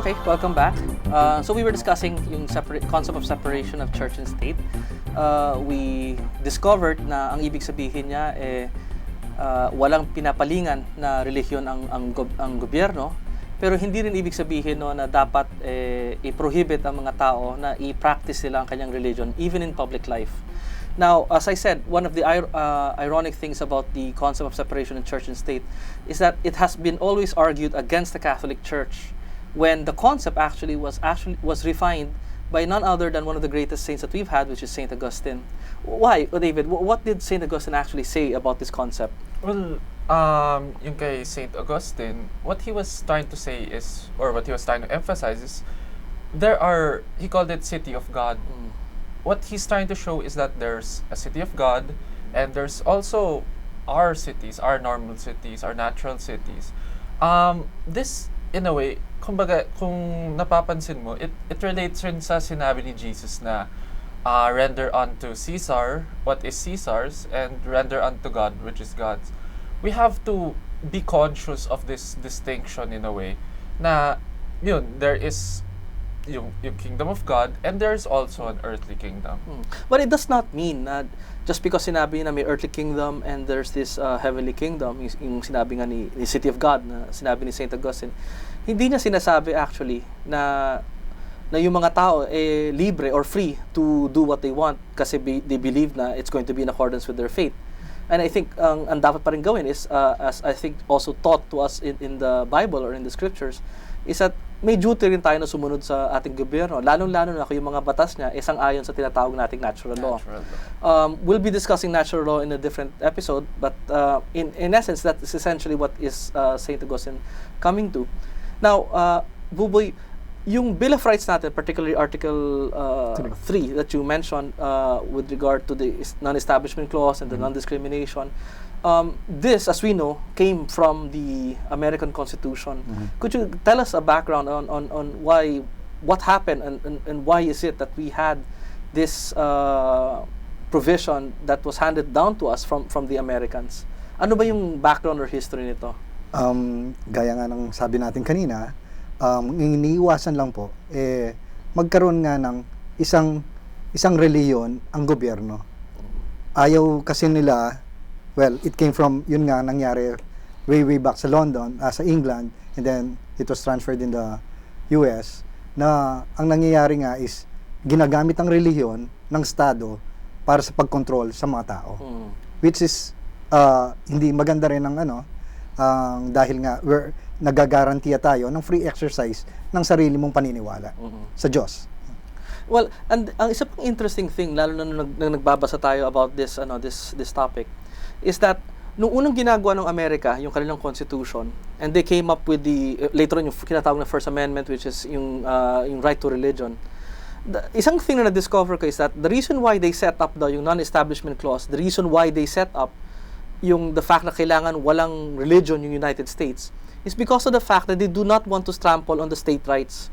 Okay, welcome back. So we were discussing yung concept of separation of church and state. We discovered na ang ibig sabihin niya walang pinapalingan na relihiyon ang gobyerno, pero hindi rin ibig sabihin na dapat i-prohibit ang mga tao na i-practice sila ang kanyang religion even in public life. Now, as I said, one of the ironic things about the concept of separation of church and state is that it has been always argued against the Catholic Church, when the concept actually was refined by none other than one of the greatest saints that we've had, which is Saint Augustine. Why, David? What did Saint Augustine actually say about this concept? Well, yung kay Saint Augustine, what he was trying to say is, or what he was trying to emphasize is, he called it city of God. What he's trying to show is that there's a city of God, and there's also our cities, our normal cities, our natural cities. This, in a way, kumbaga, kung napapansin mo, it relates rin sa sinabi ni Jesus na render unto Caesar what is Caesar's, and render unto God which is God's. We have to be conscious of this distinction in a way na yun, there is yung kingdom of God, and there's also an earthly kingdom. But it does not mean na just because sinabi na may earthly kingdom and there's this heavenly kingdom, yung sinabi nga ni City of God, na sinabi ni Saint Augustine, hindi niya sinasabi actually na yung mga tao libre or free to do what they want kasi they believe na it's going to be in accordance with their faith. And I think ang dapat pa rin gawin is, as I think also taught to us in the Bible or in the scriptures, is that may duty rin tayo na sumunod sa ating gobyerno, lalong-lalo na kung yung mga batas niya sang-ayon sa tinatawag nating natural law. We'll be discussing natural law in a different episode, but in essence, that is essentially what is St. Augustine coming to. Now, Buboy, yung Bill of Rights natin, particularly Article 3 that you mentioned with regard to the non-establishment clause and the non-discrimination, this, as we know, came from the American Constitution. Could you tell us a background on what happened and why is it that we had this provision that was handed down to us from the Americans? Ano ba yung background or history nito? Gaya nga ng sabi natin kanina, iniiwasan lang po, magkaroon nga ng isang reliyon ang gobyerno. Ayaw kasi nila, well, it came from, yun nga, nangyari way back sa London, sa England, and then it was transferred in the US, na ang nangyayari nga is, ginagamit ang reliyon ng Estado para sa pagkontrol sa mga tao. Which is, hindi maganda rin ng dahil nga, nagagarantiya tayo ng free exercise ng sarili mong paniniwala sa Diyos. Well, and ang isa pang interesting thing, lalo na nung nagbabasa tayo about this topic, is that nung unang ginagawa ng Amerika, yung kanilang constitution, and they came up with later on yung kinatawag na First Amendment, which is yung right to religion. Isang thing na na-discover ko is that the reason why they set up yung non-establishment clause, the reason why they set up the fact na kailangan walang religion yung United States, is because of the fact that they do not want to trample on the state rights.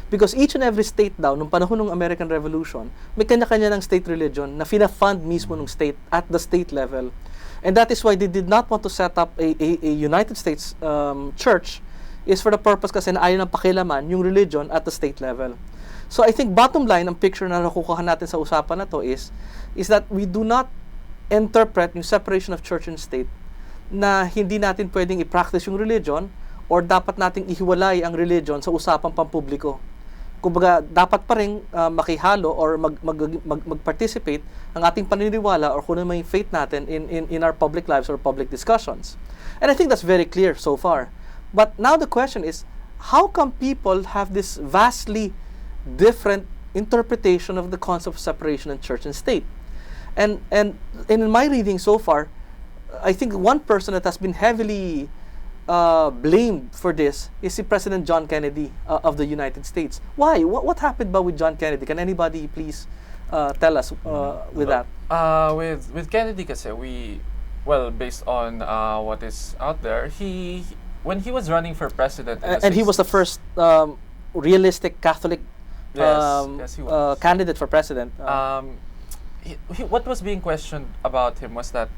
Because each and every state daw, nung panahon ng American Revolution, may kanya-kanya ng state religion na fina-fund mismo ng state at the state level. And that is why they did not want to set up a United States church, is for the purpose kasi na ayaw ng pakilaman yung religion at the state level. So I think bottom line, ang picture na nakukuha natin sa usapan na to is that we do not interpret yung separation of church and state na hindi natin pwedeng i-practice yung religion or dapat nating ihiwalay ang religion sa usapang pampubliko. Kumbaga, dapat pa rin makihalo or mag-participate ang ating paniniwala or kung ano may faith natin in our public lives or public discussions. And I think that's very clear so far. But now the question is, how come people have this vastly different interpretation of the concept of separation of church and state? And in my reading so far, I think one person that has been heavily blamed for this is si President John Kennedy of the United States. Why? What happened ba with John Kennedy? Can anybody please tell us with that? With Kennedy kasi, based on what is out there, when he was running for president, and he was the first realistic Catholic candidate for president. What was being questioned about him was that,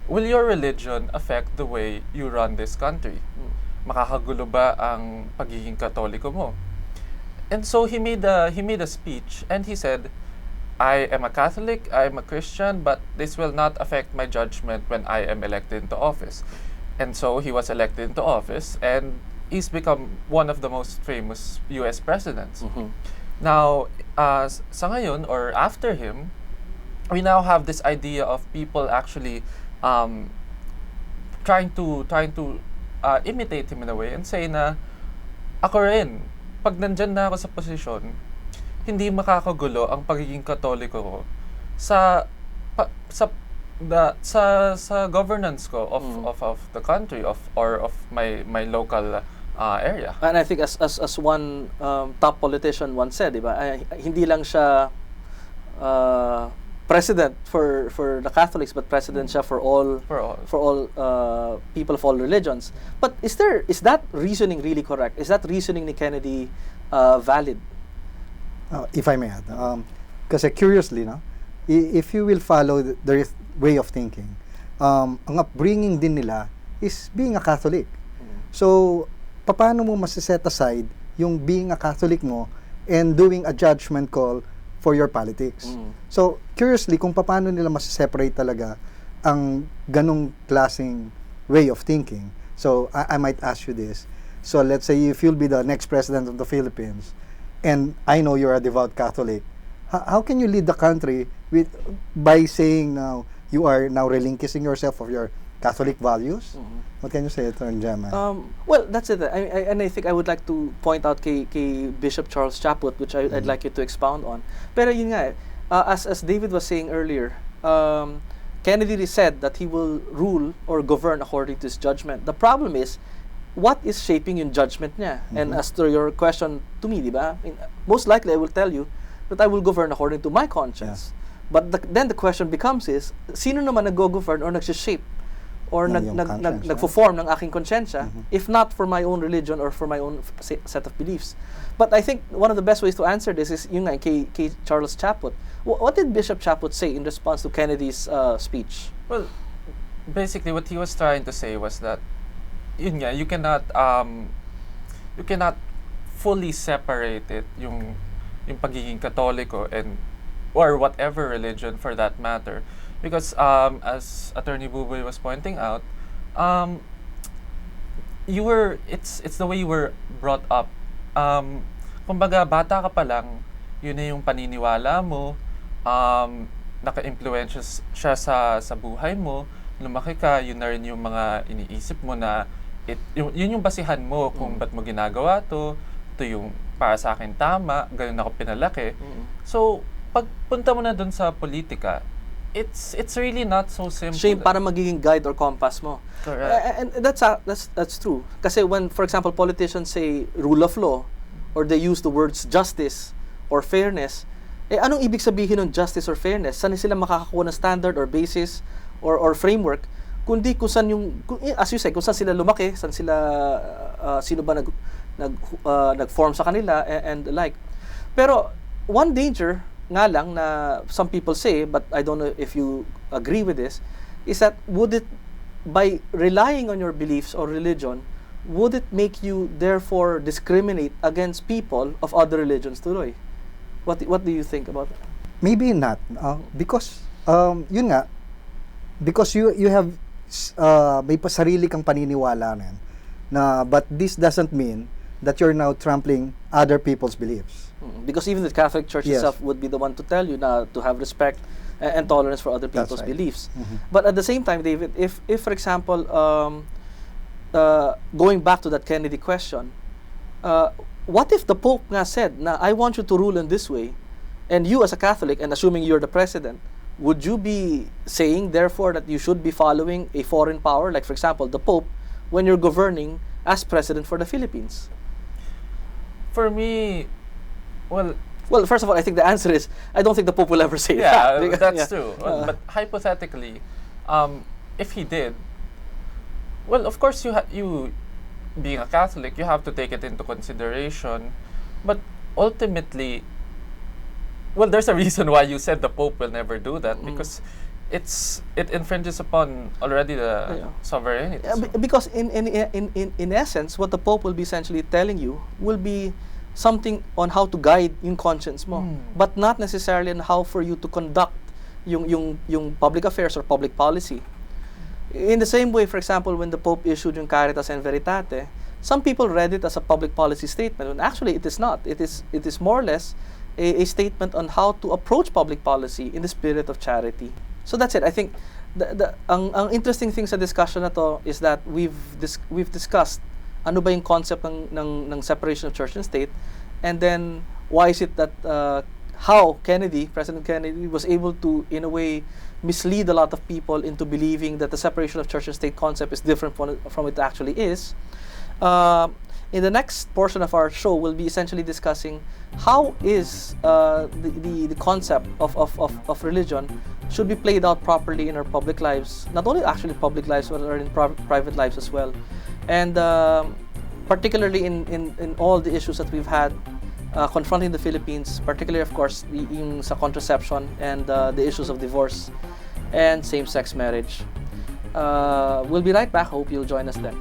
will your religion affect the way you run this country? Makakagulo ba ang pagiging Katoliko mo? And so he made a speech, and he said, I am a Catholic, I am a Christian, but this will not affect my judgment when I am elected into office. And so he was elected into office, and he's become one of the most famous US presidents. Now, sa ngayon, or after him, we now have this idea of people actually trying to imitate him in a way and say na, ako rin, pag nandyan na ako sa posisyon, hindi makakagulo ang pagiging Katoliko ko sa governance ko of the country of my local area. And I think as one top politician once said, diba, hindi lang siya president for the Catholics, but president siya for all people of all religions. But is that reasoning really correct? Is that reasoning ni Kennedy valid? If I may add, kasi curiously, no, if you will follow their way of thinking, ang upbringing din nila is being a Catholic. So, paano mo masiset aside yung being a Catholic mo and doing a judgment call for your politics? So, curiously, kung paano nila masiseparate talaga ang ganong klaseng way of thinking. So, I might ask you this. So, let's say if you'll be the next president of the Philippines, and I know you're a devout Catholic, how can you lead the country by saying now you are now relinquishing yourself of your Catholic values? What can you say, Atty. Jemy? Well, that's it. I think I would like to point out kay Bishop Charles Chaput, which I'd like you to expound on. Pero yun nga, as David was saying earlier, Kennedy said that he will rule or govern according to his judgment. The problem is, what is shaping yung judgment niya? And as to your question to me, di ba? Most likely, I will tell you that I will govern according to my conscience. But then the question becomes is, sino naman nag-govern or nag-shape or nagfo-form ng aking konsyensya, if not for my own religion or for my own set of beliefs? But I think one of the best ways to answer this is yung nga, kay Charles Chaput. What did Bishop Chaput say in response to Kennedy's speech? Well, basically what he was trying to say was that yun nga, you cannot fully separate it, yung pagiging Katoliko and or whatever religion for that matter, because as Attorney Buboy was pointing out, it's the way you were brought up. Kumbaga bata ka pa lang, yun na yung paniniwala mo, naka-influensya siya sa buhay mo, lumaki ka, yun na rin yung mga iniisip mo na yun yung basihan mo kung ba't mo ginagawa ito yung para sa akin tama, ganun ako pinalaki. So, pagpunta mo na dun sa politika, it's really not so simple. Siya yung para magiging guide or compass mo. Correct. And that's true. Kasi when, for example, politicians say rule of law, or they use the words justice or fairness, anong ibig sabihin ng justice or fairness? Saan sila makakakuha ng standard or basis or framework? Kundi kung saan as you say, kung saan sila lumaki, saan sila, sino ba nag-form sa kanila, and the like. Pero, one danger nga lang na some people say, but I don't know if you agree with this, is that by relying on your beliefs or religion, would it make you therefore discriminate against people of other religions tuloy? What do you think about that? Maybe not, because yun nga, because you have may sarili kang paniniwala na, but this doesn't mean that you're now trampling other people's beliefs. Because even the Catholic Church itself would be the one to tell you na to have respect and tolerance for other people's beliefs. But at the same time, David, if for example, going back to that Kennedy question, what if the Pope nga said na I want you to rule in this way, and you as a Catholic, and assuming you're the president, would you be saying therefore that you should be following a foreign power, like for example the Pope, when you're governing as president for the Philippines? For me, well, first of all, I think the answer is I don't think the Pope will ever say that. Yeah, that's true. But hypothetically, if he did, well, of course you being a Catholic, you have to take it into consideration. But ultimately, well, there's a reason why you said the Pope will never do that, because it infringes upon already the sovereignty. Because in essence, what the Pope will be essentially telling you will be something on how to guide yung conscience mo, Mm. but not necessarily on how for you to conduct yung public affairs or public policy. In the same way, for example, when the Pope issued yung Caritas and Veritate, some people read it as a public policy statement, when actually it is not. It is more or less a statement on how to approach public policy in the spirit of charity. So that's it. I think ang interesting thing sa discussion na to is that we've discussed ano ba yung concept ng separation of church and state, and then why is it that how President Kennedy was able to, in a way, mislead a lot of people into believing that the separation of church and state concept is different from it actually is. In the next portion of our show, we'll be essentially discussing how is the concept of religion should be played out properly in our public lives, not only actually public lives, but in private lives as well. And particularly in all the issues that we've had confronting the Philippines, particularly, of course, yung sa contraception and the issues of divorce and same-sex marriage. We'll be right back. Hope you'll join us then.